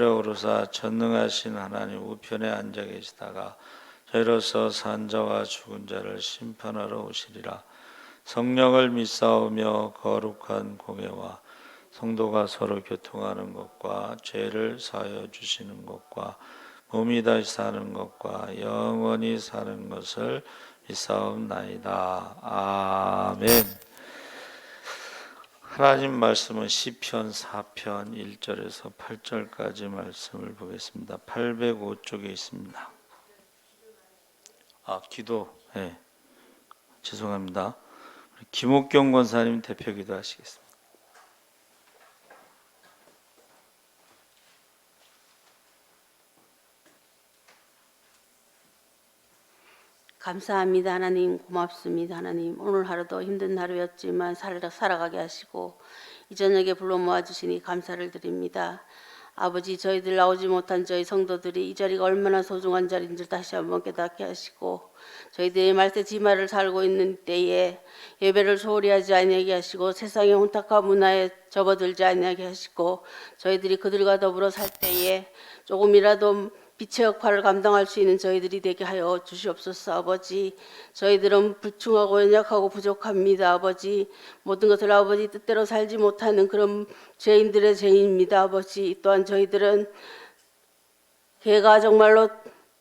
오르사 전능하신 하나님 우편에 앉아 계시다가 저희로서 산 자와 죽은 자를 심판하러 오시리라. 성령을 믿사오며 거룩한 공예와 성도가 서로 교통하는 것과 죄를 사하여 주시는 것과 몸이 다시 사는 것과 영원히 사는 것을 믿사옵나이다. 아멘. 하나님 말씀은 시편 4편 1절에서 8절까지 말씀을 보겠습니다. 805쪽에 있습니다. 기도. 네. 죄송합니다. 김옥경 권사님 대표 기도하시겠습니다. 감사합니다. 하나님, 고맙습니다. 하나님, 오늘 하루도 힘든 하루였지만 살아가게 하시고 이 저녁에 불러 모아주시니 감사를 드립니다. 아버지, 저희들 나오지 못한 저희 성도들이 이 자리가 얼마나 소중한 자리인 줄 다시 한번 깨닫게 하시고, 저희들이 말세지마를 살고 있는 때에 예배를 소홀히 하지 아니하게 하시고 세상의 혼탁한 문화에 접어들지 아니하게 하시고, 저희들이 그들과 더불어 살 때에 조금이라도 빛의 역할을 감당할 수 있는 저희들이 되게 하여 주시옵소서. 아버지, 저희들은 불충하고 연약하고 부족합니다. 아버지, 모든 것을 아버지 뜻대로 살지 못하는 그런 죄인들의 죄인입니다. 아버지, 또한 저희들은 개가 정말로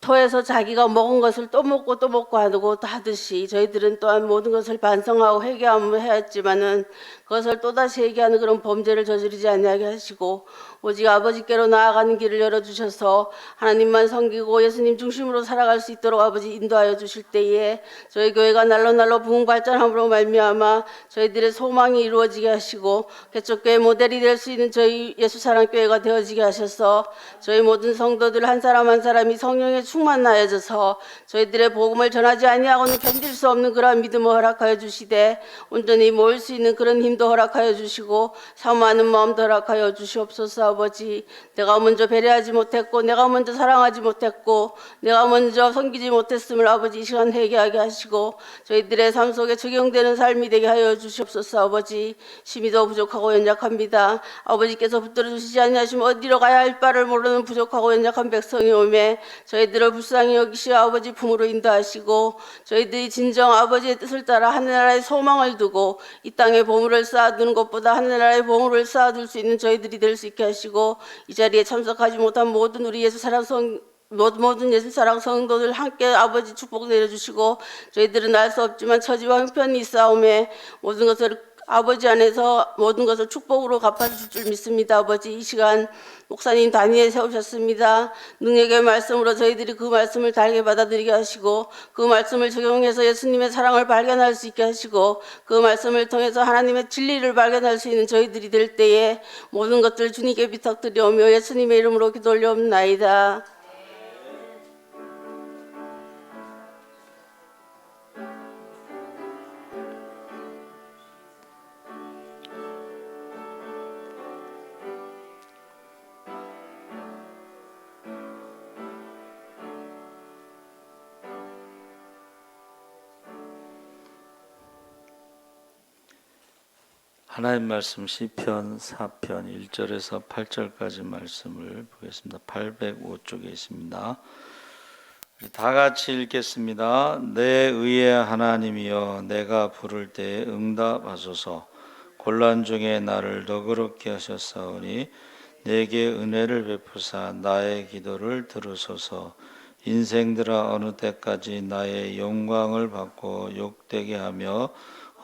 토해서 자기가 먹은 것을 또 먹고 또 먹고 하듯이 저희들은 또한 모든 것을 반성하고 회개하면 했지만은 그것을 또다시 회개하는 그런 범죄를 저지르지 아니하게 하시고, 오직 아버지께로 나아가는 길을 열어주셔서 하나님만 섬기고 예수님 중심으로 살아갈 수 있도록 아버지 인도하여 주실 때에 저희 교회가 날로 부흥 발전함으로 말미암아 저희들의 소망이 이루어지게 하시고 개척교회 모델이 될 수 있는 저희 예수사랑교회가 되어지게 하셔서 저희 모든 성도들 한 사람 한 사람이 성령의 충만하여져서 저희들의 복음을 전하지 아니하고는 견딜 수 없는 그러한 믿음을 허락하여 주시되 온전히 모일 수 있는 그런 힘도 허락하여 주시고 사모하는 마음도 허락하여 주시옵소서. 아버지, 내가 먼저 배려하지 못했고 내가 먼저 사랑하지 못했고 내가 먼저 섬기지 못했음을 아버지 이 시간 회개하게 하시고 저희들의 삶 속에 적용되는 삶이 되게 하여 주시옵소서. 아버지, 심히도 부족하고 연약합니다. 아버지께서 붙들어 주시지 아니하시면 어디로 가야 할 바를 모르는 부족하고 연약한 백성이 오매 저희들을 불쌍히 여기시어 아버지 품으로 인도하시고 저희들이 진정 아버지의 뜻을 따라 하늘나라의 소망을 두고 이 땅에 보물을 쌓아두는 것보다 하늘나라의 보물을 쌓아둘 수 있는 저희들이 될 수 있게 하시고, 이 자리에 참석하지 못한 모든 우리 모든 예수사랑 성도들 함께 아버지 축복 내려주시고, 저희들은 알 수 없지만 처지와 형편이 있사오매 모든 것을 아버지 안에서 모든 것을 축복으로 갚아주실 줄 믿습니다. 아버지, 이 시간 목사님 단위에 세우셨습니다. 능력의 말씀으로 저희들이 그 말씀을 달게 받아들이게 하시고 그 말씀을 적용해서 예수님의 사랑을 발견할 수 있게 하시고 그 말씀을 통해서 하나님의 진리를 발견할 수 있는 저희들이 될 때에 모든 것들 주님께 부탁드리오며 예수님의 이름으로 기도 올려옵나이다. 하나님 말씀 시편 4편 1절에서 8절까지 말씀을 보겠습니다. 805쪽에 있습니다. 다 같이 읽겠습니다. 내 의의 하나님이여, 내가 부를 때 응답하소서. 곤란 중에 나를 너그럽게 하셨사오니 내게 은혜를 베푸사 나의 기도를 들으소서. 인생들아, 어느 때까지 나의 영광을 받고 욕되게 하며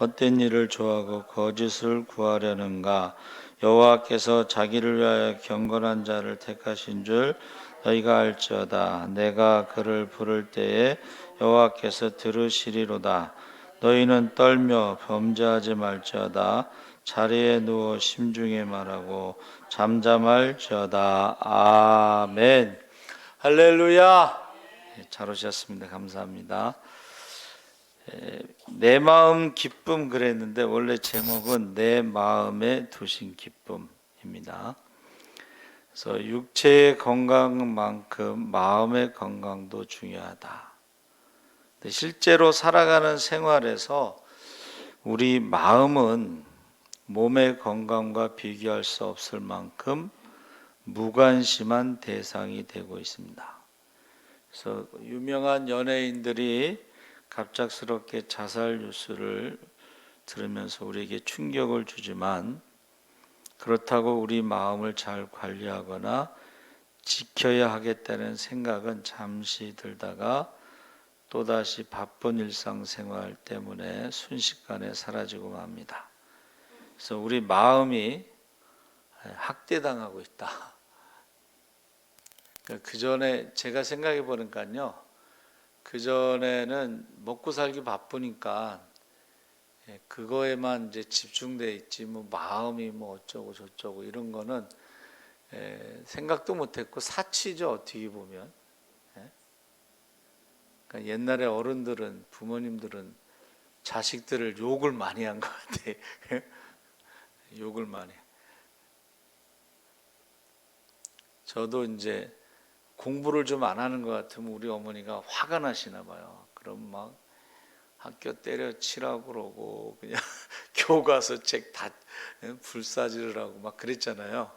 헛된 일을 좋아하고 거짓을 구하려는가? 여호와께서 자기를 위하여 경건한 자를 택하신 줄 너희가 알지어다. 내가 그를 부를 때에 여호와께서 들으시리로다. 너희는 떨며 범죄하지 말지어다. 자리에 누워 심중에 말하고 잠잠할지어다. 아멘. 할렐루야. 잘 오셨습니다. 감사합니다. 내 마음 기쁨 그랬는데 원래 제목은 내 마음에 두신 기쁨입니다. 그래서 육체의 건강만큼 마음의 건강도 중요하다. 근데 실제로 살아가는 생활에서 우리 마음은 몸의 건강과 비교할 수 없을 만큼 무관심한 대상이 되고 있습니다. 그래서 유명한 연예인들이 갑작스럽게 자살 뉴스를 들으면서 우리에게 충격을 주지만, 그렇다고 우리 마음을 잘 관리하거나 지켜야 하겠다는 생각은 잠시 들다가 또다시 바쁜 일상생활 때문에 순식간에 사라지고 맙니다. 그래서 우리 마음이 학대당하고 있다. 그 전에 제가 생각해 보니까요, 그 전에는 먹고 살기 바쁘니까 그거에만 이제 집중돼 있지, 뭐 마음이 뭐 어쩌고 저쩌고 이런 거는 생각도 못했고 사치죠, 어떻게 보면. 그러니까 옛날에 어른들은, 부모님들은 자식들을 욕을 많이 한 것 같아. 욕을 많이. 저도 이제 공부를 좀 안 하는 것 같으면 우리 어머니가 화가 나시나 봐요. 그럼 막 학교 때려치라고 그러고 그냥 교과서 책 다 불사질을 하고 막 그랬잖아요.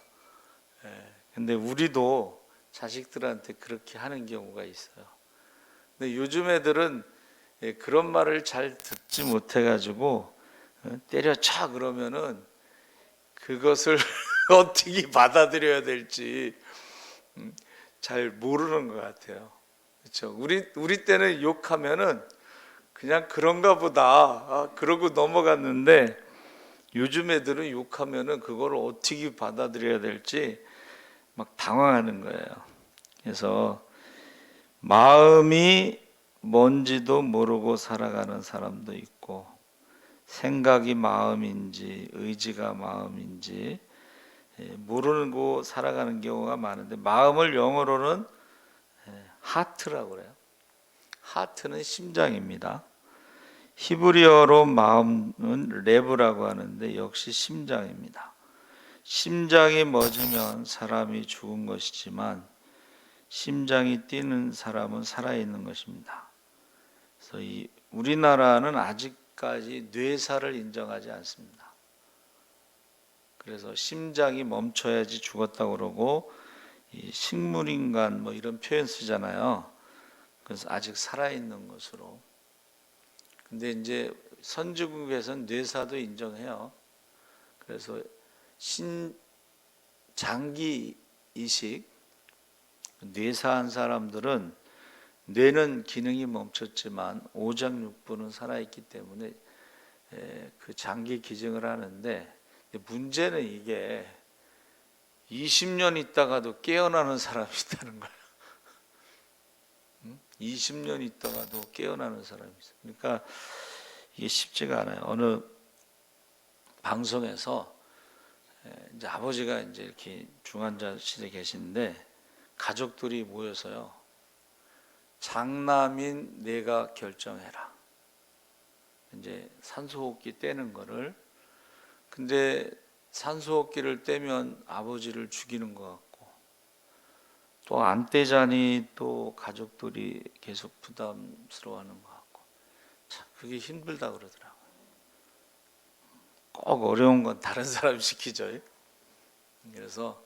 근데 우리도 자식들한테 그렇게 하는 경우가 있어요. 근데 요즘 애들은 그런 말을 잘 듣지 못해가지고 때려쳐 그러면은 그것을 어떻게 받아들여야 될지 잘 모르는 것 같아요. 그렇죠? 우리 때는 욕하면은 그냥 그런가 보다, 그러고 넘어갔는데, 요즘 애들은 욕하면은 그걸 어떻게 받아들여야 될지 막 당황하는 거예요. 그래서 마음이 뭔지도 모르고 살아가는 사람도 있고, 생각이 마음인지 의지가 마음인지 모르고 살아가는 경우가 많은데, 마음을 영어로는 하트라고 그래요. 하트는 심장입니다. 히브리어로 마음은 레브라고 하는데 역시 심장입니다. 심장이 멎으면 사람이 죽은 것이지만 심장이 뛰는 사람은 살아있는 것입니다. 그래서 우리나라는 아직까지 뇌사를 인정하지 않습니다. 그래서 심장이 멈춰야지 죽었다고 그러고, 이 식물인간 뭐 이런 표현 쓰잖아요. 그래서 아직 살아있는 것으로. 근데 이제 선진국에서는 뇌사도 인정해요. 그래서 장기 이식, 뇌사한 사람들은 뇌는 기능이 멈췄지만 오장육부는 살아있기 때문에 그 장기 기증을 하는데, 문제는 이게 20년 있다가도 깨어나는 사람이 있다는 거예요. 20년 있다가도 깨어나는 사람이 있어요. 그러니까 이게 쉽지가 않아요. 어느 방송에서 이제 아버지가 이제 이렇게 중환자실에 계신데 가족들이 모여서요, 장남인 내가 결정해라. 이제 산소호흡기 떼는 거를. 근데 산소호흡기를 떼면 아버지를 죽이는 것 같고, 또 안 떼자니 또 가족들이 계속 부담스러워하는 것 같고, 참 그게 힘들다 그러더라고요. 꼭 어려운 건 다른 사람이 시키죠. 그래서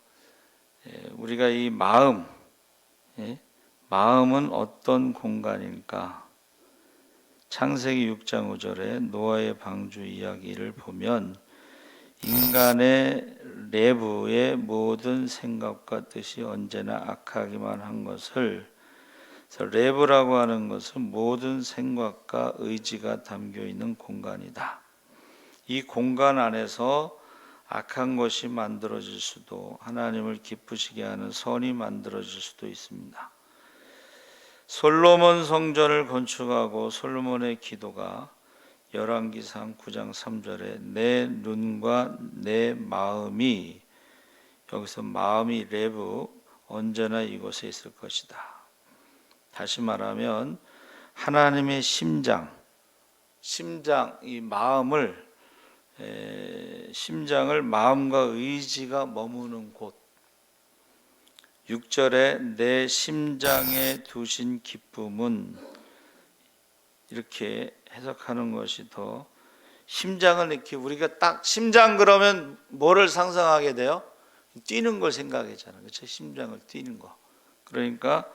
우리가 이 마음은 어떤 공간일까? 창세기 6장 5절에 노아의 방주 이야기를 보면 인간의 내부의 모든 생각과 뜻이 언제나 악하기만 한 것을, 그래서 내부라고 하는 것은 모든 생각과 의지가 담겨 있는 공간이다. 이 공간 안에서 악한 것이 만들어질 수도, 하나님을 기쁘시게 하는 선이 만들어질 수도 있습니다. 솔로몬 성전을 건축하고 솔로몬의 기도가 열왕기상 9장 3절에 내 눈과 내 마음이, 여기서 마음이 레브, 언제나 이곳에 있을 것이다. 다시 말하면 하나님의 심장, 이 마음을, 심장을 마음과 의지가 머무는 곳. 6절에 내 심장에 두신 기쁨은, 이렇게 해석하는 것이 더, 심장을 이렇게 우리가 딱 심장 그러면 뭐를 상상하게 돼요? 뛰는 걸 생각하잖아요. 그렇죠? 심장을 뛰는 거. 그러니까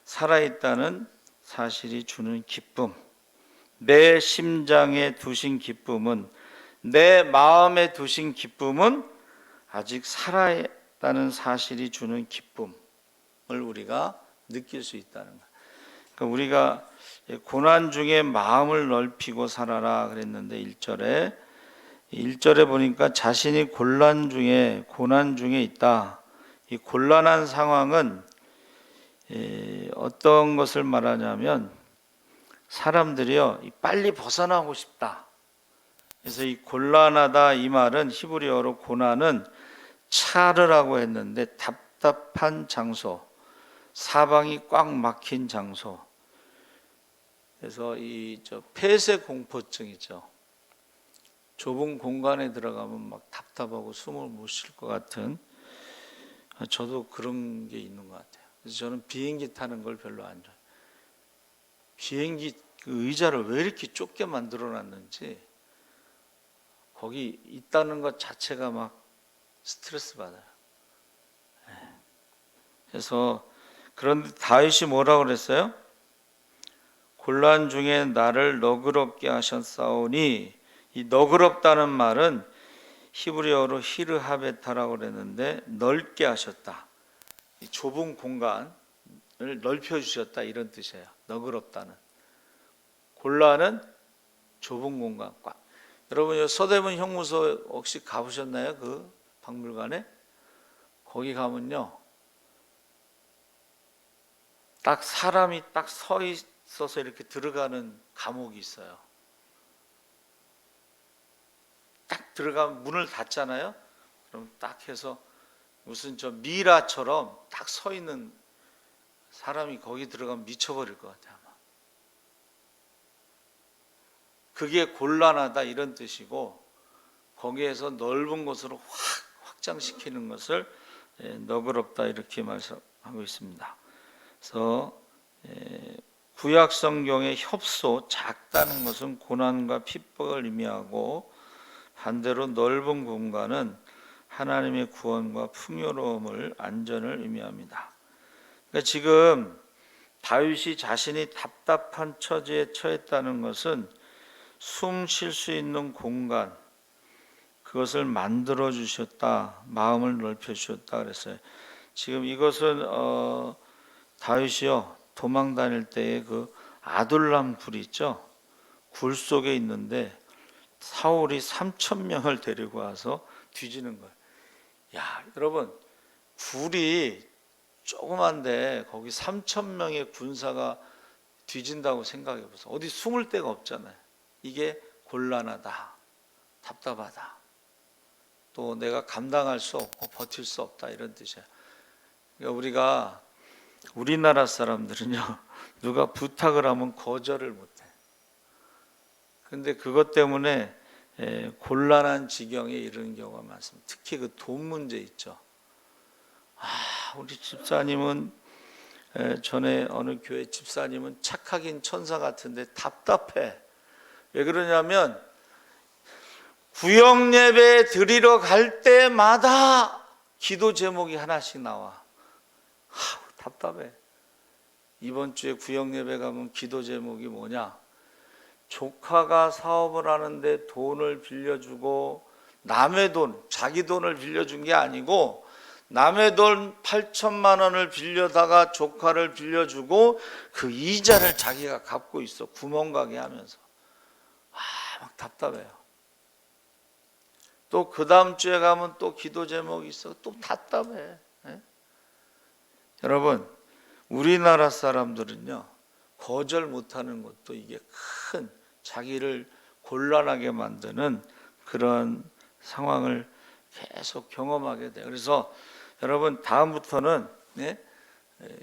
살아있다는 사실이 주는 기쁨, 내 심장에 두신 기쁨은, 내 마음에 두신 기쁨은 아직 살아있다는 사실이 주는 기쁨을 우리가 느낄 수 있다는 거예요. 그러니까 우리가 고난 중에 마음을 넓히고 살아라 그랬는데 1절에 보니까 자신이 고난 중에 있다. 이 곤란한 상황은 어떤 것을 말하냐면 사람들이요 빨리 벗어나고 싶다. 그래서 이 곤란하다 이 말은 히브리어로 고난은 차르라고 했는데 답답한 장소, 사방이 꽉 막힌 장소. 그래서 이 폐쇄 공포증이죠. 좁은 공간에 들어가면 막 답답하고 숨을 못 쉴 것 같은, 저도 그런 게 있는 것 같아요. 그래서 저는 비행기 타는 걸 별로 안 좋아해요. 비행기 그 의자를 왜 이렇게 좁게 만들어 놨는지 거기 있다는 것 자체가 막 스트레스 받아요. 그래서 그런데 다윗이 뭐라고 그랬어요? 곤란 중에 나를 너그럽게 하셨사오니, 이 너그럽다는 말은 히브리어로 히르하베타라고 그랬는데 넓게 하셨다. 이 좁은 공간을 넓혀 주셨다 이런 뜻이에요. 너그럽다는. 곤란은 좁은 공간. 여러분 서대문 형무소 혹시 가보셨나요? 그 박물관에? 거기 가면요. 딱 사람이 딱 서 있어서 이렇게 들어가는 감옥이 있어요. 딱 들어가면 문을 닫잖아요. 그럼 딱 해서 무슨 미라처럼 딱 서 있는 사람이 거기 들어가면 미쳐버릴 것 같아요. 아마. 그게 곤란하다 이런 뜻이고, 거기에서 넓은 곳으로 확장시키는 것을 너그럽다 이렇게 말씀하고 있습니다. 그래서 구약 성경의 협소, 작다는 것은 고난과 핍박을 의미하고, 반대로 넓은 공간은 하나님의 구원과 풍요로움을, 안전을 의미합니다. 그러니까 지금 다윗이 자신이 답답한 처지에 처했다는 것은 숨 쉴 수 있는 공간, 그것을 만들어 주셨다, 마음을 넓혀 주셨다 그랬어요. 지금 이것은 다윗이요 도망 다닐 때의 그 아둘람 굴이 있죠. 굴 속에 있는데 사울이 3,000명을 데리고 와서 뒤지는 거예요. 야, 여러분, 굴이 조그만데 거기 3,000명의 군사가 뒤진다고 생각해 보세요. 어디 숨을 데가 없잖아요. 이게 곤란하다, 답답하다, 또 내가 감당할 수 없고 버틸 수 없다 이런 뜻이에요. 그러니까 우리나라 사람들은요 누가 부탁을 하면 거절을 못해. 근데 그것 때문에 곤란한 지경에 이르는 경우가 많습니다. 특히 그 돈 문제 있죠. 우리 집사님은 전에 어느 교회 집사님은 착하긴 천사 같은데 답답해. 왜 그러냐면 구역 예배 드리러 갈 때마다 기도 제목이 하나씩 나와. 답답해. 이번 주에 구역 예배 가면 기도 제목이 뭐냐? 조카가 사업을 하는데 돈을 빌려주고, 남의 돈, 자기 돈을 빌려준 게 아니고 남의 돈 8천만 원을 빌려다가 조카를 빌려주고 그 이자를 자기가 갚고 있어. 구멍가게 하면서. 막 답답해요. 또 그 다음 주에 가면 또 기도 제목이 있어. 또 답답해. 여러분, 우리나라 사람들은요 거절 못하는 것도 이게 큰 자기를 곤란하게 만드는 그런 상황을 계속 경험하게 돼요. 그래서 여러분 다음부터는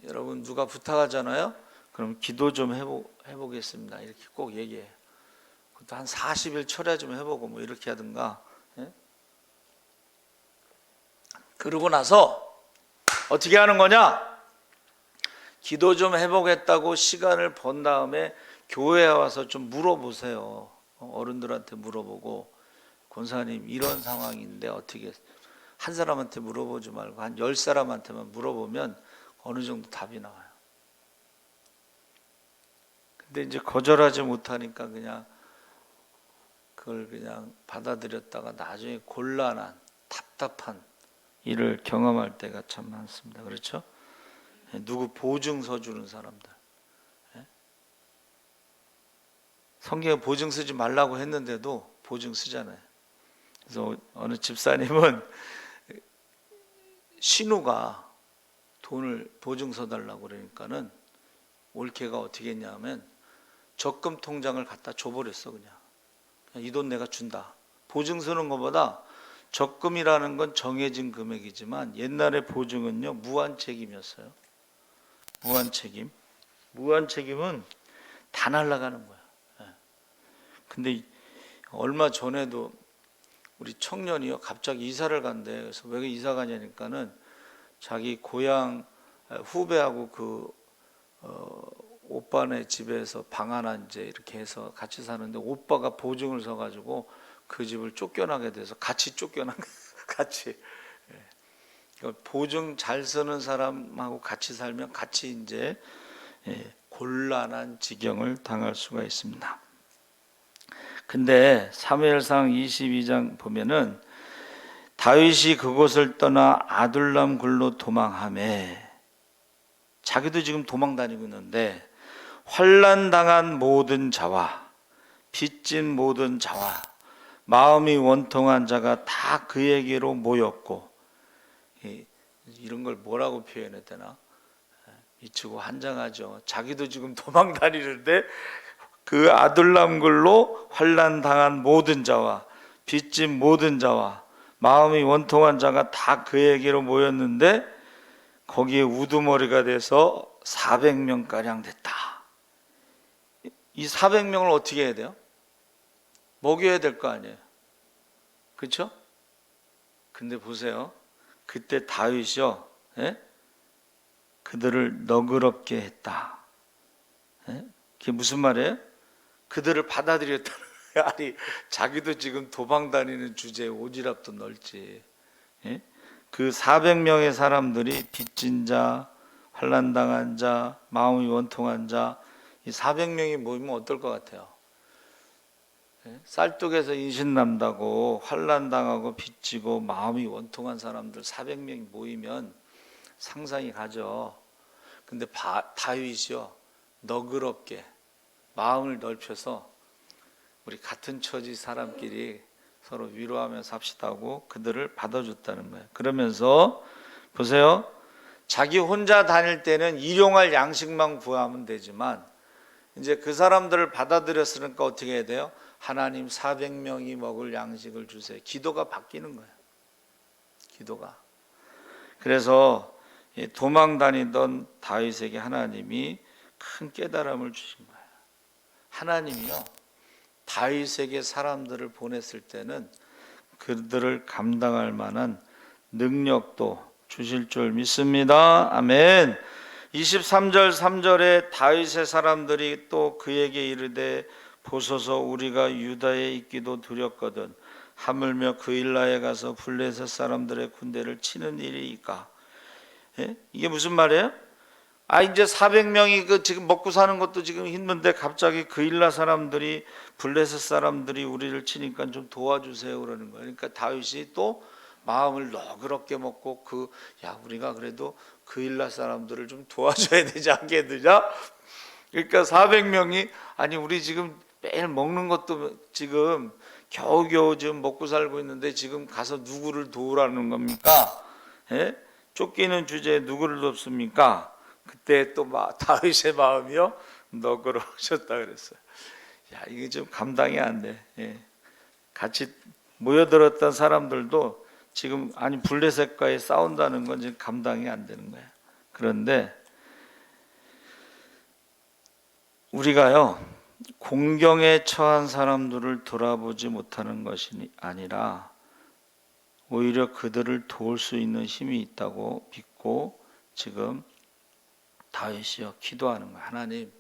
여러분 누가 부탁하잖아요. 그럼 기도 좀 해보겠습니다. 이렇게 꼭 얘기해요. 그것도 한 40일 철야 좀 해보고 뭐 이렇게 하든가. 그러고 나서 어떻게 하는 거냐? 기도 좀 해보겠다고 시간을 번 다음에 교회에 와서 좀 물어보세요. 어른들한테 물어보고, 권사님 이런 상황인데 어떻게, 한 사람한테 물어보지 말고 한 10사람한테만 물어보면 어느 정도 답이 나와요. 근데 이제 거절하지 못하니까 그냥 그걸 그냥 받아들였다가 나중에 곤란한 답답한 일을 경험할 때가 참 많습니다. 그렇죠? 누구 보증서 주는 사람들. 성경에 보증 쓰지 말라고 했는데도 보증 쓰잖아요. 그래서 어느 집사님은 신우가 돈을 보증서 달라고 그러니까는 올케가 어떻게 했냐면 적금 통장을 갖다 줘버렸어. 그냥 이 돈 내가 준다. 보증 서는 것보다 적금이라는 건 정해진 금액이지만 옛날에 보증은요 무한 책임이었어요. 무한 책임. 무한 책임은 다 날아가는 거야. 근데 얼마 전에도 우리 청년이요 갑자기 이사를 간대. 그래서 왜 이사 가냐니까는 자기 고향 후배하고 오빠네 집에서 방 하나 이제 이렇게 해서 같이 사는데 오빠가 보증을 서가지고 그 집을 쫓겨나게 돼서 같이 쫓겨난 거예요. 같이. 그러니까 보증 잘 쓰는 사람하고 같이 살면 같이 이제 곤란한 지경을 당할 수가 있습니다. 근데 사무엘상 22장 보면은 다윗이 그곳을 떠나 아둘람 굴로 도망하매 자기도 지금 도망 다니고 있는데 환난 당한 모든 자와 빚진 모든 자와 마음이 원통한 자가 다 그에게로 모였고 이런 걸 뭐라고 표현해야 되나? 미치고 한장하죠. 자기도 지금 도망 다니는데 그 아둘람굴로 환난 당한 모든 자와 빚진 모든 자와 마음이 원통한 자가 다 그에게로 모였는데 거기에 우두머리가 돼서 400명가량 됐다. 이 400명을 어떻게 해야 돼요? 먹여야 될 거 아니에요. 그렇죠? 근데 보세요. 그때 다윗이요, 그들을 너그럽게 했다. 그게 무슨 말이에요? 그들을 받아들였다는 거예요. 아니 자기도 지금 도망 다니는 주제에 오지랖도 넓지. 그 400명의 사람들이 빚진 자, 환난당한 자, 마음이 원통한 자, 이 400명이 모이면 어떨 것 같아요? 쌀떡에서 인신난다고 환난당하고 빚지고 마음이 원통한 사람들 400명이 모이면 상상이 가죠. 근데 다윗이요 너그럽게 마음을 넓혀서 우리 같은 처지 사람끼리 서로 위로하며 삽시다 하고 그들을 받아줬다는 거예요. 그러면서 보세요. 자기 혼자 다닐 때는 일용할 양식만 구하면 되지만 이제 그 사람들을 받아들였으니까 어떻게 해야 돼요? 하나님 400명이 먹을 양식을 주세요. 기도가 바뀌는 거예요. 기도가. 그래서 도망 다니던 다윗에게 하나님이 큰 깨달음을 주신 거예요. 하나님이요 다윗에게 사람들을 보냈을 때는 그들을 감당할 만한 능력도 주실 줄 믿습니다. 아멘. 23절 3절에 다윗의 사람들이 또 그에게 이르되 보소서 우리가 유다에 있기도 두렵거든 하물며 그일라에 가서 블레셋 사람들의 군대를 치는 일이니까. 이게 무슨 말이에요? 이제 400명이 지금 먹고 사는 것도 지금 힘든데 갑자기 그일라 사람들이 블레셋 사람들이 우리를 치니까 좀 도와주세요 그러는 거예요. 그러니까 다윗이 또 마음을 너그럽게 먹고 우리가 그래도 그일라 사람들을 좀 도와줘야 되지 않겠느냐? 그러니까 400명이 아니 우리 지금 매일 먹는 것도 지금 겨우겨우 지금 먹고 살고 있는데 지금 가서 누구를 도우라는 겁니까? 쫓기는 주제에 누구를 돕습니까? 그때 또 다윗의 마음이요 너그러우셨다 그랬어요. 이게 좀 감당이 안 돼. 같이 모여들었던 사람들도 지금 블레셋과의 싸운다는 건 지금 감당이 안 되는 거예요. 그런데 우리가요 공경에 처한 사람들을 돌아보지 못하는 것이 아니라 오히려 그들을 도울 수 있는 힘이 있다고 믿고 지금 다윗이요 기도하는 거예요. 하나님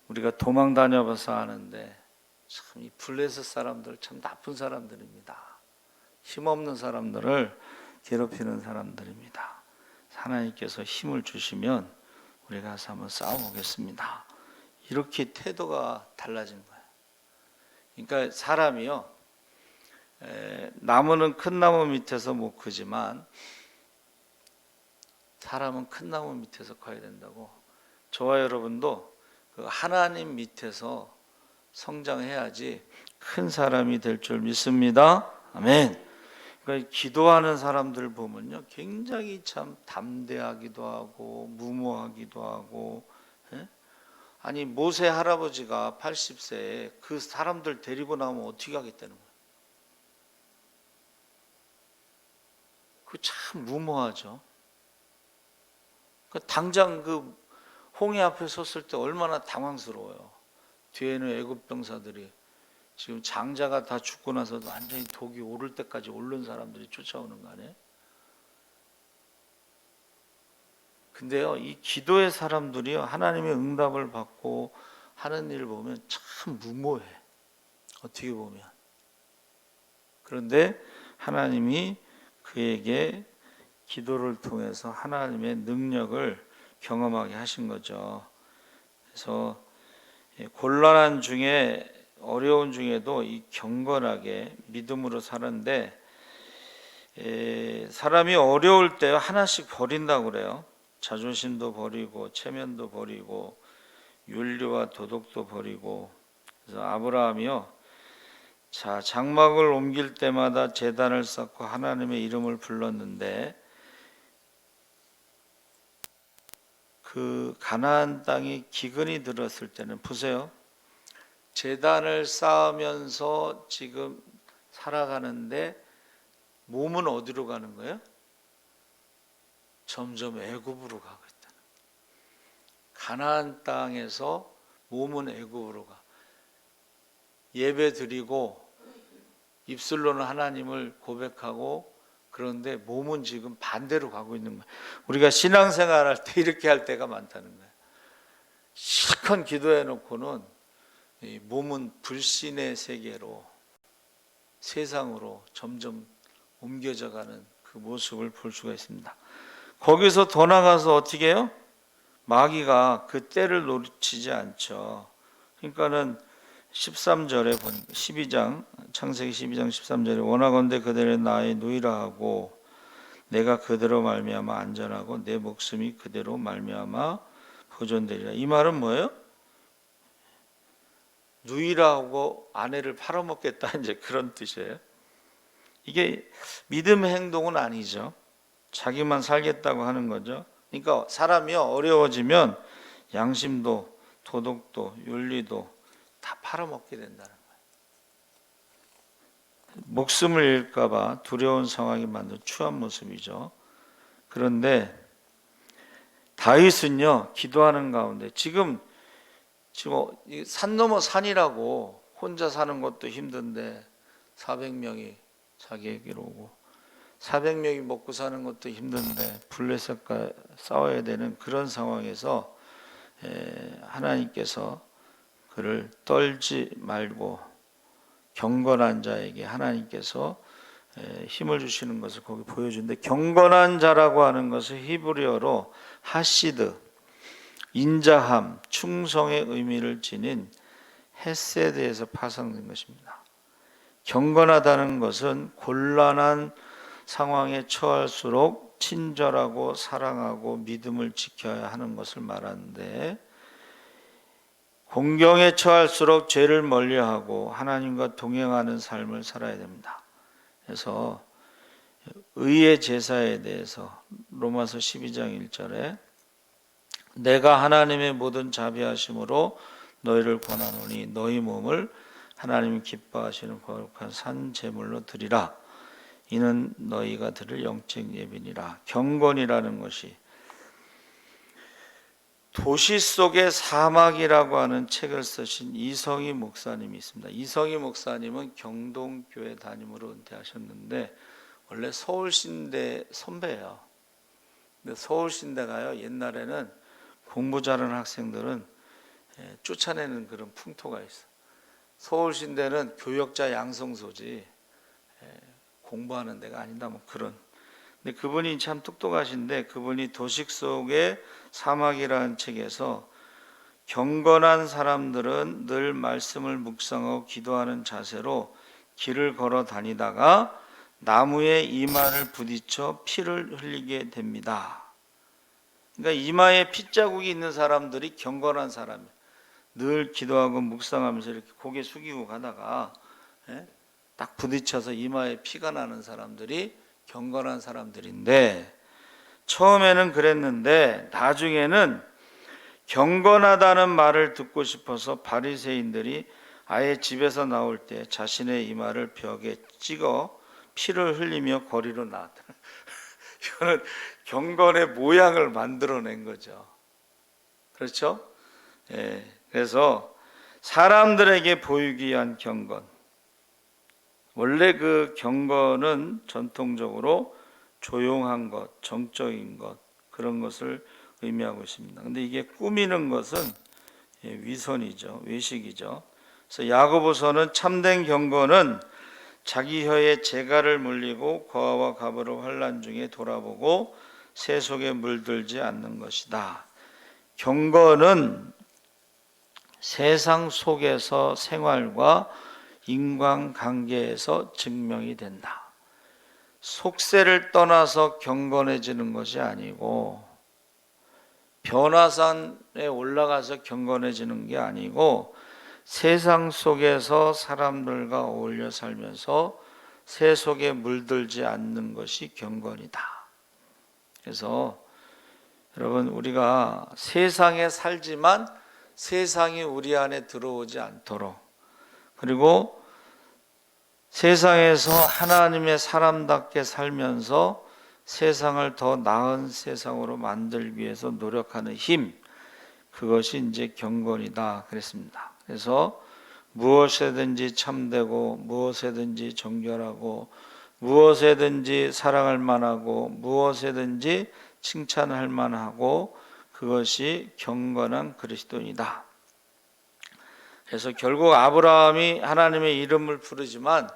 우리가 도망 다녀봐서 아는데 참 이 블레셋 사람들 참 나쁜 사람들입니다. 힘없는 사람들을 괴롭히는 사람들입니다. 하나님께서 힘을 주시면 우리 가서 한번 싸워보겠습니다. 이렇게 태도가 달라진 거예요. 그러니까 사람이요, 나무는 큰 나무 밑에서 못 크지만 사람은 큰 나무 밑에서 커야 된다고. 저와 여러분도 그 하나님 밑에서 성장해야지 큰 사람이 될 줄 믿습니다. 아멘. 그러니까 기도하는 사람들 보면요, 굉장히 참 담대하기도 하고 무모하기도 하고. 예? 아니 모세 할아버지가 80세에 그 사람들 데리고 나오면 어떻게 하겠다는 거예요? 그 참 무모하죠. 당장 그 홍해 앞에 섰을 때 얼마나 당황스러워요. 뒤에는 애굽 병사들이, 지금 장자가 다 죽고 나서 완전히 독이 오를 때까지 오른 사람들이 쫓아오는 거 아니에요? 근데요, 이 기도의 사람들이요, 하나님의 응답을 받고 하는 일을 보면 참 무모해. 어떻게 보면. 그런데 하나님이 그에게 기도를 통해서 하나님의 능력을 경험하게 하신 거죠. 그래서 곤란한 중에, 어려운 중에도 이 경건하게 믿음으로 사는데, 사람이 어려울 때 하나씩 버린다고 그래요. 자존심도 버리고 체면도 버리고 윤리와 도덕도 버리고. 그래서 아브라함이요, 자, 장막을 옮길 때마다 제단을 쌓고 하나님의 이름을 불렀는데, 그 가나안 땅이 기근이 들었을 때는, 보세요, 제단을 쌓으면서 지금 살아가는데 몸은 어디로 가는 거예요? 점점 애굽으로 가고 있다. 가나안 땅에서 몸은 애굽으로 가. 예배 드리고 입술로는 하나님을 고백하고, 그런데 몸은 지금 반대로 가고 있는 거예요. 우리가 신앙생활 할 때 이렇게 할 때가 많다는 거예요. 실컷 기도해 놓고는 이 몸은 불신의 세계로, 세상으로 점점 옮겨져 가는 그 모습을 볼 수가 있습니다. 거기서 더 나가서 어떻게 해요? 마귀가 그 때를 놓치지 않죠. 그러니까는 13절에 보니까 12장, 창세기 12장 13절에 원하건대 그들의 나의 누이라 하고 내가 그대로 말미암아 안전하고 내 목숨이 그대로 말미암아 보존되리라. 이 말은 뭐예요? 누이라고 아내를 팔아먹겠다, 이제 그런 뜻이에요. 이게 믿음의 행동은 아니죠. 자기만 살겠다고 하는 거죠. 그러니까 사람이 어려워지면 양심도 도덕도 윤리도 다 팔아먹게 된다는 거예요. 목숨을 잃을까 봐 두려운 상황이 만든 추한 모습이죠. 그런데 다윗은요, 기도하는 가운데 지금 산 넘어 산이라고 혼자 사는 것도 힘든데 400명이 자기에게로 오고 400명이 먹고 사는 것도 힘든데 블레셋과 싸워야 되는 그런 상황에서 하나님께서 그를 떨지 말고 경건한 자에게 하나님께서 힘을 주시는 것을 거기 보여주는데, 경건한 자라고 하는 것을 히브리어로 하시드, 인자함, 충성의 의미를 지닌 헤세드에서 파생된 것입니다. 경건하다는 것은 곤란한 상황에 처할수록 친절하고 사랑하고 믿음을 지켜야 하는 것을 말하는데, 공경에 처할수록 죄를 멀리하고 하나님과 동행하는 삶을 살아야 됩니다. 그래서 의의 제사에 대해서 로마서 12장 1절에 내가 하나님의 모든 자비하심으로 너희를 권하노니 너희 몸을 하나님이 기뻐하시는 거룩한 산 제물로 드리라. 이는 너희가 드릴 영적 예비니라. 경건이라는 것이, 도시 속의 사막이라고 하는 책을 쓰신 이성희 목사님이 있습니다. 이성희 목사님은 경동교회 담임으로 은퇴하셨는데 원래 서울신대 선배예요. 근데 서울신대가요, 옛날에는 공부 잘하는 학생들은 쫓아내는 그런 풍토가 있어. 서울신대는 교역자 양성소지, 공부하는 데가 아니다, 뭐 그런. 근데 그분이 참 똑똑하신데, 그분이 도식 속의 사막이라는 책에서 경건한 사람들은 늘 말씀을 묵상하고 기도하는 자세로 길을 걸어 다니다가 나무에 이마를 부딪혀 피를 흘리게 됩니다. 그러니까 이마에 핏자국이 있는 사람들이 경건한 사람이에요. 늘 기도하고 묵상하면서 이렇게 고개 숙이고 가다가 딱 부딪혀서 이마에 피가 나는 사람들이 경건한 사람들인데, 처음에는 그랬는데 나중에는 경건하다는 말을 듣고 싶어서 바리새인들이 아예 집에서 나올 때 자신의 이마를 벽에 찍어 피를 흘리며 거리로 나왔다. 이거는 경건의 모양을 만들어낸 거죠. 그렇죠? 예, 그래서 사람들에게 보이기 위한 경건. 원래 그 경건은 전통적으로 조용한 것, 정적인 것, 그런 것을 의미하고 있습니다. 근데 이게 꾸미는 것은 위선이죠, 외식이죠. 그래서 야고보서는 참된 경건은 자기 혀에 재갈을 물리고 거아와 가버를 환난 중에 돌아보고 새 속에 물들지 않는 것이다. 경건은 세상 속에서 생활과 인간관계에서 증명이 된다. 속세를 떠나서 경건해지는 것이 아니고, 변화산에 올라가서 경건해지는 게 아니고, 세상 속에서 사람들과 어울려 살면서 새 속에 물들지 않는 것이 경건이다. 그래서 여러분, 우리가 세상에 살지만 세상이 우리 안에 들어오지 않도록, 그리고 세상에서 하나님의 사람답게 살면서 세상을 더 나은 세상으로 만들기 위해서 노력하는 힘, 그것이 이제 경건이다 그랬습니다. 그래서 무엇에든지 참되고 무엇에든지 정결하고 무엇에든지 사랑할 만하고 무엇에든지 칭찬할 만하고, 그것이 경건한 그리스도인이다. 그래서 결국 아브라함이 하나님의 이름을 부르지만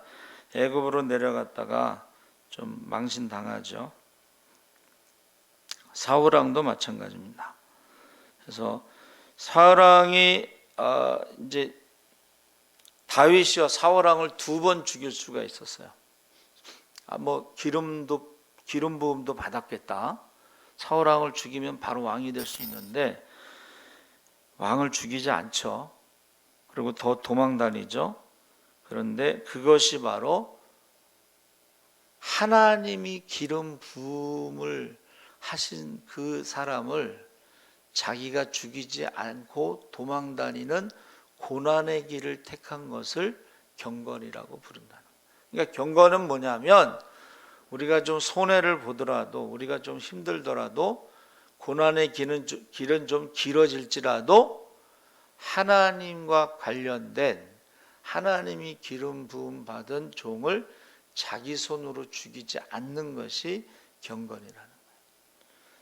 애굽으로 내려갔다가 좀 망신당하죠. 사울왕도 마찬가지입니다. 그래서 사울왕이 이제 다윗이와 사울왕을 두 번 죽일 수가 있었어요. 뭐 기름 부음도 받았겠다. 사울왕을 죽이면 바로 왕이 될 수 있는데 왕을 죽이지 않죠. 그리고 더 도망다니죠. 그런데 그것이 바로 하나님이 기름 부음을 하신 그 사람을 자기가 죽이지 않고 도망다니는 고난의 길을 택한 것을 경건이라고 부른다는 거예요. 그러니까 경건은 뭐냐면, 우리가 좀 손해를 보더라도, 우리가 좀 힘들더라도, 고난의 길은 좀 길어질지라도 하나님과 관련된, 하나님이 기름 부음 받은 종을 자기 손으로 죽이지 않는 것이 경건이라는 거예요.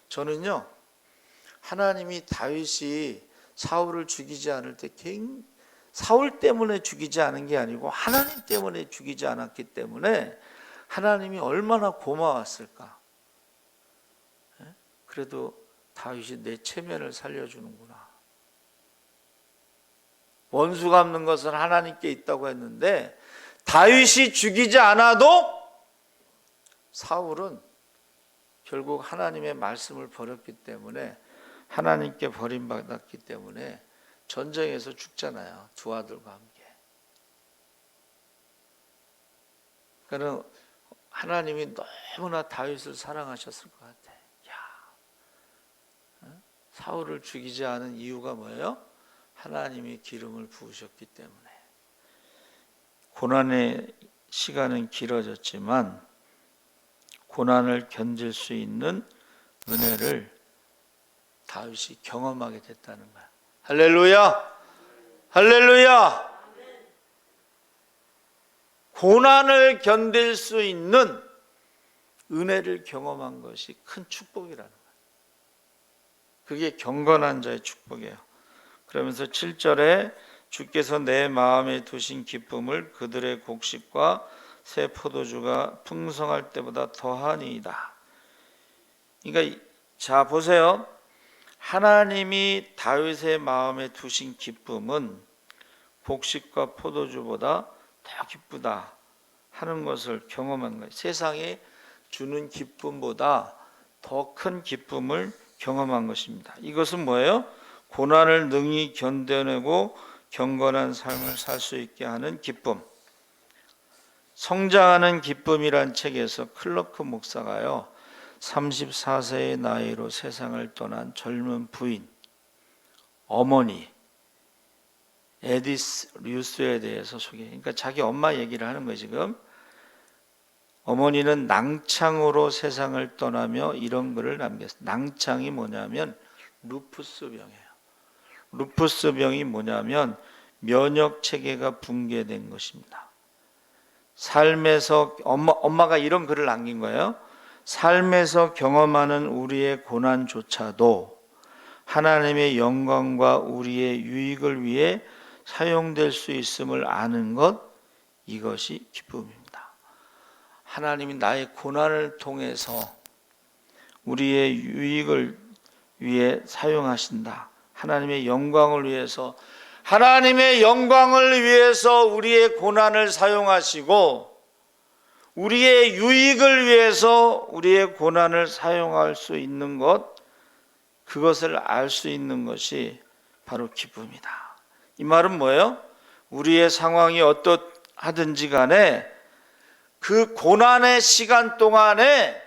저는요, 하나님이 다윗이 사울을 죽이지 않을 때 사울 때문에 죽이지 않은 게 아니고 하나님 때문에 죽이지 않았기 때문에 하나님이 얼마나 고마웠을까. 그래도 다윗이 내 체면을 살려주는구나. 원수 갚는 것은 하나님께 있다고 했는데 다윗이 죽이지 않아도 사울은 결국 하나님의 말씀을 버렸기 때문에, 하나님께 버림받았기 때문에 전쟁에서 죽잖아요. 두 아들과 함께. 그러니까 하나님이 너무나 다윗을 사랑하셨을 것 같아. 사울을 죽이지 않은 이유가 뭐예요? 하나님이 기름을 부으셨기 때문에. 고난의 시간은 길어졌지만 고난을 견딜 수 있는 은혜를 다윗이 경험하게 됐다는 거야. 할렐루야! 할렐루야! 고난을 견딜 수 있는 은혜를 경험한 것이 큰 축복이라는 거야. 그게 경건한 자의 축복이에요. 그러면서 7절에 주께서 내 마음에 두신 기쁨을 그들의 곡식과 새 포도주가 풍성할 때보다 더하니이다. 그러니까 자 보세요. 하나님이 다윗의 마음에 두신 기쁨은 곡식과 포도주보다 더 기쁘다 하는 것을 경험한 거예요. 세상에 주는 기쁨보다 더 큰 기쁨을 경험한 것입니다. 이것은 뭐예요? 고난을 능히 견뎌내고 경건한 삶을 살 수 있게 하는 기쁨. 성장하는 기쁨이란 책에서 클러크 목사가요, 34세의 나이로 세상을 떠난 젊은 부인, 어머니 에디스 류스에 대해서 그러니까 자기 엄마 얘기를 하는 거예요. 지금 어머니는 낭창으로 세상을 떠나며 이런 글을 남겼어요. 낭창이 뭐냐면 루푸스 병이에요. 루푸스 병이 뭐냐면 면역 체계가 붕괴된 것입니다. 삶에서 엄마가 이런 글을 남긴 거예요. 삶에서 경험하는 우리의 고난조차도 하나님의 영광과 우리의 유익을 위해 사용될 수 있음을 아는 것, 이것이 기쁨입니다. 하나님이 나의 고난을 통해서 우리의 유익을 위해 사용하신다. 하나님의 영광을 위해서 우리의 고난을 사용하시고 우리의 유익을 위해서 우리의 고난을 사용할 수 있는 것, 그것을 알 수 있는 것이 바로 기쁨이다. 이 말은 뭐예요? 우리의 상황이 어떠하든지 간에 그 고난의 시간 동안에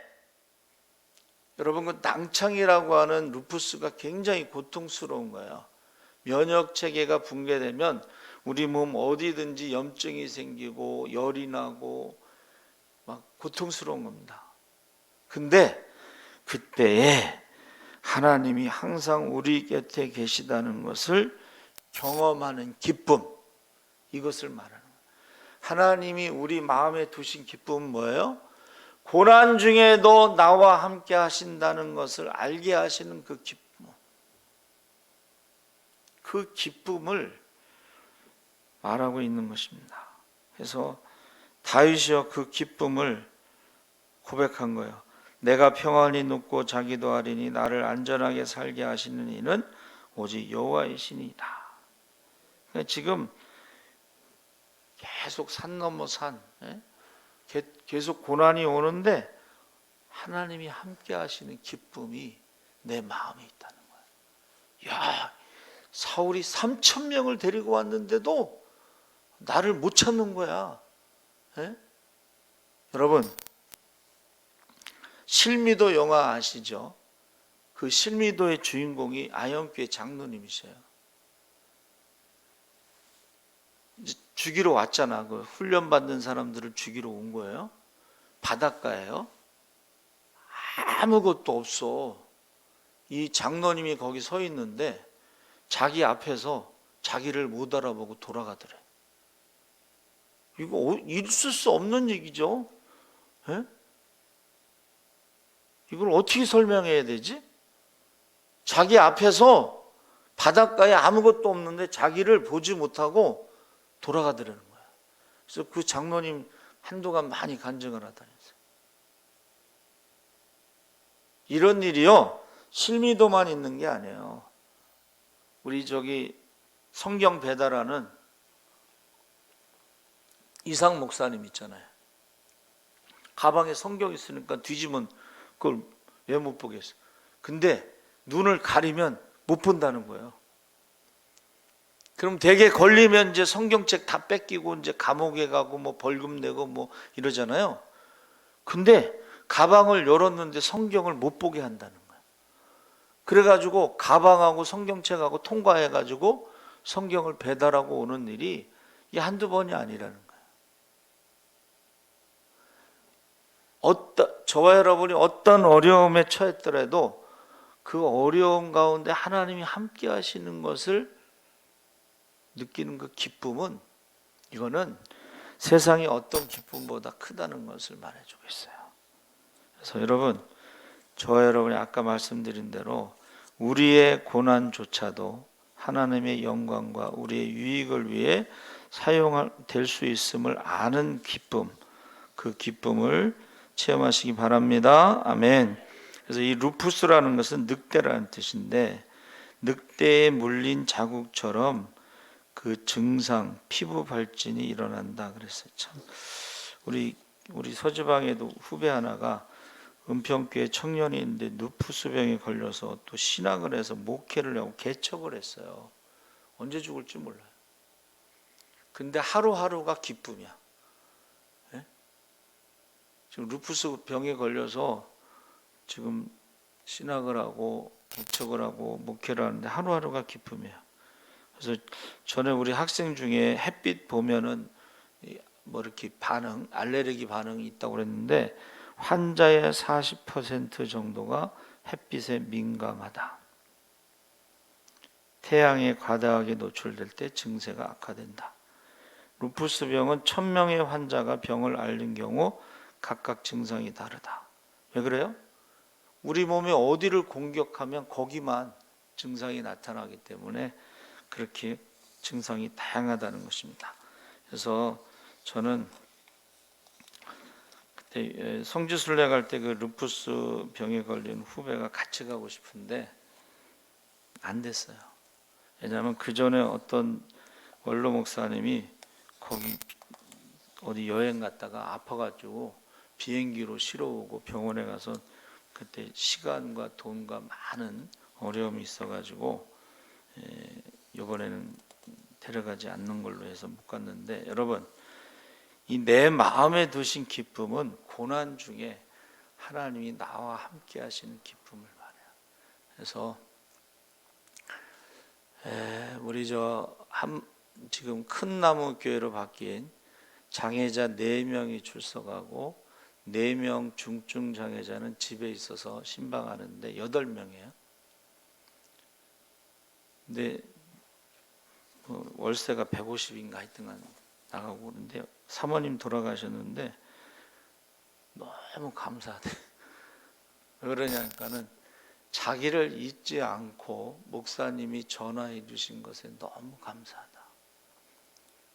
여러분, 그 낭창이라고 하는 루푸스가 굉장히 고통스러운 거예요. 면역 체계가 붕괴되면 우리 몸 어디든지 염증이 생기고 열이 나고 막 고통스러운 겁니다. 근데 그때에 하나님이 항상 우리 곁에 계시다는 것을 경험하는 기쁨, 이것을 말하는 거예요. 하나님이 우리 마음에 두신 기쁨은 뭐예요? 고난 중에도 나와 함께 하신다는 것을 알게 하시는 그 기쁨. 그 기쁨을 말하고 있는 것입니다. 그래서 다윗이요, 그 기쁨을 고백한 거예요. 내가 평안히 눕고 자기도 하리니 나를 안전하게 살게 하시는 이는 오직 여호와이시니이다. 지금 계속 산 넘어 산, 계속 고난이 오는데 하나님이 함께 하시는 기쁨이 내 마음에 있다는 거예요. 야, 사울이 3,000명을 데리고 왔는데도 나를 못 찾는 거야. 여러분, 실미도 영화 아시죠? 그 실미도의 주인공이 아영교회 장로님이세요. 죽이러 왔잖아. 그 훈련받는 사람들을 죽이러 온 거예요. 바닷가예요. 아무것도 없어. 이 장로님이 거기 서 있는데 자기 앞에서 자기를 못 알아보고 돌아가더래. 이거 있을 수 없는 얘기죠. 이걸 어떻게 설명해야 되지? 자기 앞에서 바닷가에 아무것도 없는데 자기를 보지 못하고 돌아가더라는 거야. 그래서 그 장로님 한동안 많이 간증을 하다면서요. 이런 일이요, 실미도만 있는 게 아니에요. 우리 성경 배달하는 이상 목사님 있잖아요. 가방에 성경 있으니까 뒤지면 그걸 왜 못 보겠어. 근데 눈을 가리면 못 본다는 거예요. 그럼 대개 걸리면 이제 성경책 다 뺏기고 이제 감옥에 가고 뭐 벌금 내고 뭐 이러잖아요. 근데 가방을 열었는데 성경을 못 보게 한다는 거예요. 그래가지고 가방하고 성경책하고 통과해가지고 성경을 배달하고 오는 일이 이게 한두 번이 아니라는 거예요. 저와 여러분이 어떤 어려움에 처했더라도 그 어려움 가운데 하나님이 함께 하시는 것을 느끼는 그 기쁨은, 이거는 세상의 어떤 기쁨보다 크다는 것을 말해주고 있어요. 그래서 여러분, 저와 여러분이 아까 말씀드린 대로 우리의 고난조차도 하나님의 영광과 우리의 유익을 위해 사용될 수 있음을 아는 기쁨, 그 기쁨을 체험하시기 바랍니다. 아멘. 그래서 이 루푸스라는 것은 늑대라는 뜻인데, 늑대에 물린 자국처럼 그 증상, 피부 발진이 일어난다 그랬어요. 참 우리 서지방에도 후배 하나가 은평교회 청년이 있는데 루푸스병에 걸려서 또 신학을 해서 목회를 하고 개척을 했어요. 언제 죽을지 몰라요. 근데 하루하루가 기쁨이야. 예? 지금 루푸스 병에 걸려서 지금 신학을 하고 개척을 하고 목회를 하는데 하루하루가 기쁨이야. 그래서 전에 우리 학생 중에 햇빛 보면은 뭐 이렇게 반응, 알레르기 반응이 있다고 그랬는데 환자의 40% 정도가 햇빛에 민감하다. 태양에 과다하게 노출될 때 증세가 악화된다. 루푸스 병은 1000명의 환자가 병을 앓는 경우 각각 증상이 다르다. 왜 그래요? 우리 몸에 어디를 공격하면 거기만 증상이 나타나기 때문에 그렇게 증상이 다양하다는 것입니다. 그래서 저는 그때 성지순례 갈 때 그 루푸스 병에 걸린 후배가 같이 가고 싶은데 안 됐어요. 왜냐하면 그 전에 어떤 원로 목사님이 거기 어디 여행 갔다가 아파가지고 비행기로 실어 오고 병원에 가서 그때 시간과 돈과 많은 어려움이 있어가지고 이번에는 데려가지 않는 걸로 해서 못 갔는데, 여러분 이 내 마음에 두신 기쁨은 고난 중에 하나님이 나와 함께 하시는 기쁨을 말해요. 그래서 우리 지금 큰 나무 교회로 바뀐 장애자 4명이 출석하고 4명 중증 장애자는 집에 있어서 신방하는데 8명이에요. 근데 월세가 150인가 하여튼간 나가고 그런데 사모님 돌아가셨는데 너무 감사하대. 왜 그러냐니까는 자기를 잊지 않고 목사님이 전화해 주신 것에 너무 감사하다.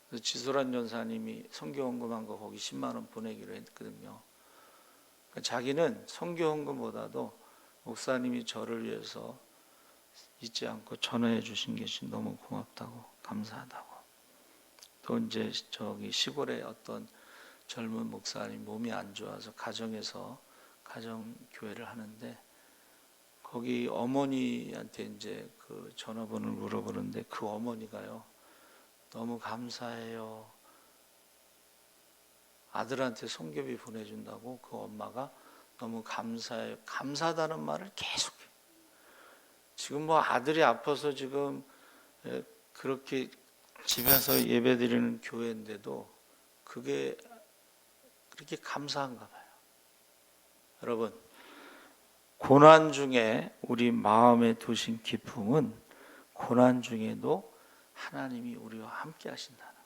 그래서 지소란 전사님이 선교헌금한 거 거기 10만 원 보내기로 했거든요. 그러니까 자기는 선교헌금보다도 목사님이 저를 위해서 잊지 않고 전화해 주신 것이 너무 고맙다고, 감사하다고. 또 이제 저기 시골에 어떤 젊은 목사님 몸이 안 좋아서 가정에서 가정교회를 하는데 거기 어머니한테 이제 그 전화번호를 물어보는데 그 어머니가요, 너무 감사해요. 아들한테 송교비 보내준다고 그 엄마가 너무 감사해요. 감사하다는 말을 계속해요. 지금 뭐 아들이 아파서 지금 그렇게 집에서 예배드리는 교회인데도 그게 그렇게 감사한가 봐요. 여러분, 고난 중에 우리 마음에 두신 기쁨은 고난 중에도 하나님이 우리와 함께 하신다는 거예요.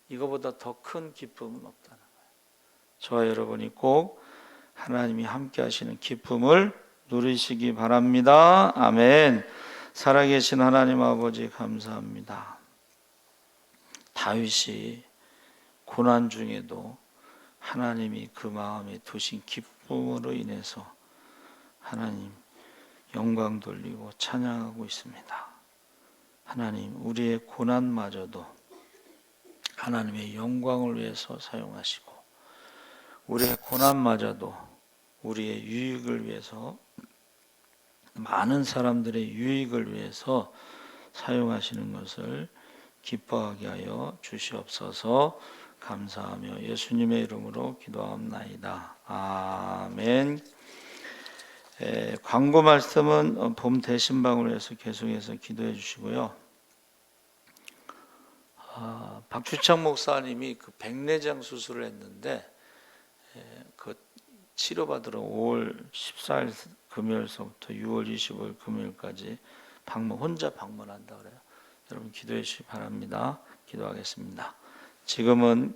이거보다 더 큰 기쁨은 없다는 거예요. 저와 여러분이 꼭 하나님이 함께 하시는 기쁨을 누리시기 바랍니다. 아멘. 살아계신 하나님 아버지 감사합니다. 다윗이 고난 중에도 하나님이 그 마음에 두신 기쁨으로 인해서 하나님 영광 돌리고 찬양하고 있습니다. 하나님, 우리의 고난마저도 하나님의 영광을 위해서 사용하시고 우리의 고난마저도 우리의 유익을 위해서, 많은 사람들의 유익을 위해서 사용하시는 것을 기뻐하게 하여 주시옵소서. 감사하며 예수님의 이름으로 기도하옵나이다. 아멘. 광고 말씀은 봄 대신방을 해서 계속해서 기도해 주시고요. 박주창 목사님이 그 백내장 수술을 했는데 그 치료받으러 5월 14일 금요일서부터 6월 25일 금요일까지 혼자 방문한다 그래요. 여러분 기도해 주시기 바랍니다. 기도하겠습니다. 지금은